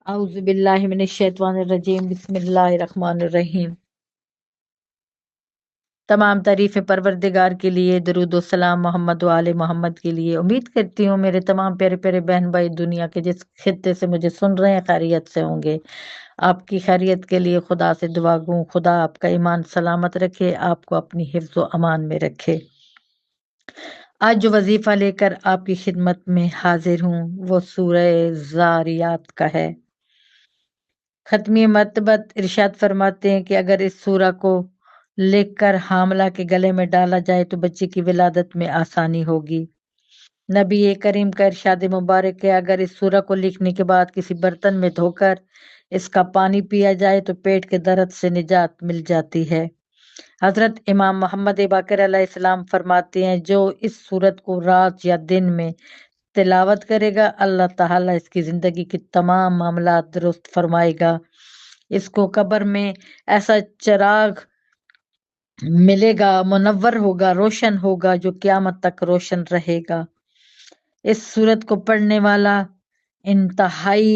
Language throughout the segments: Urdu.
اعوذ باللہ من الشیطان الرجیم، بسم اللہ الرحمن الرحیم۔ تمام تعریفیں پروردگار کے لیے، درود و سلام محمد و آل محمد کے لیے۔ امید کرتی ہوں میرے تمام پیارے پیارے بہن بھائی دنیا کے جس خطے سے مجھے سن رہے ہیں خیریت سے ہوں گے۔ آپ کی خیریت کے لیے خدا سے دعا گوں، خدا آپ کا ایمان سلامت رکھے، آپ کو اپنی حفظ و امان میں رکھے۔ آج جو وظیفہ لے کر آپ کی خدمت میں حاضر ہوں وہ سورہ زاریات کا ہے۔ ختمی مرتبت ارشاد فرماتے ہیں کہ اگر اس سورہ کو لکھ کر حاملہ کے گلے میں ڈالا جائے تو بچے کی ولادت میں آسانی ہوگی۔ نبی کریم کا ارشاد مبارک ہے، اگر اس سورہ کو لکھنے کے بعد کسی برتن میں دھو کر اس کا پانی پیا جائے تو پیٹ کے درد سے نجات مل جاتی ہے۔ حضرت امام محمد باقر علیہ السلام فرماتے ہیں، جو اس سورت کو رات یا دن میں تلاوت کرے گا اللہ تعالیٰ اس کی زندگی کی تمام معاملات درست فرمائے گا۔ اس کو قبر میں ایسا چراغ ملے گا، منور ہوگا، روشن ہوگا، جو قیامت تک روشن رہے گا۔ اس سورت کو پڑھنے والا انتہائی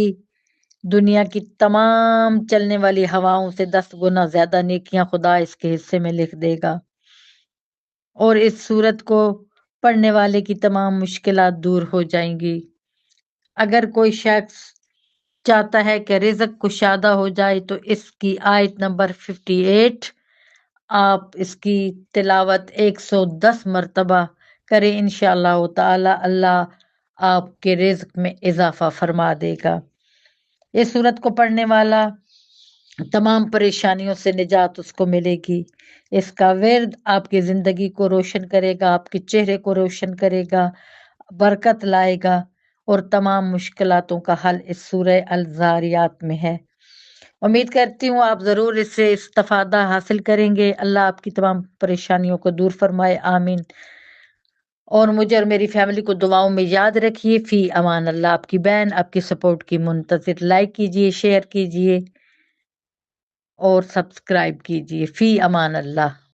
دنیا کی تمام چلنے والی ہواؤں سے 10 گنا زیادہ نیکیاں خدا اس کے حصے میں لکھ دے گا، اور اس سورت کو پڑھنے والے کی تمام مشکلات دور ہو جائیں گی۔ اگر کوئی شخص چاہتا ہے کہ رزق کشادہ ہو جائے تو اس کی آیت نمبر 58 آپ اس کی تلاوت 110 مرتبہ کریں، انشاءاللہ تعالی اللہ آپ کے رزق میں اضافہ فرما دے گا۔ اس سورت کو پڑھنے والا تمام پریشانیوں سے نجات اس کو ملے گی۔ اس کا ورد آپ کی زندگی کو روشن کرے گا، آپ کے چہرے کو روشن کرے گا، برکت لائے گا، اور تمام مشکلاتوں کا حل اس سورہ الزاریات میں ہے۔ امید کرتی ہوں آپ ضرور اس سے استفادہ حاصل کریں گے۔ اللہ آپ کی تمام پریشانیوں کو دور فرمائے، آمین۔ اور مجھے اور میری فیملی کو دعاؤں میں یاد رکھیے۔ فی امان اللہ۔ آپ کی بہن آپ کی سپورٹ کی منتظر۔ لائک کیجئے، شیئر کیجئے اور سبسکرائب کیجئے۔ فی امان اللہ۔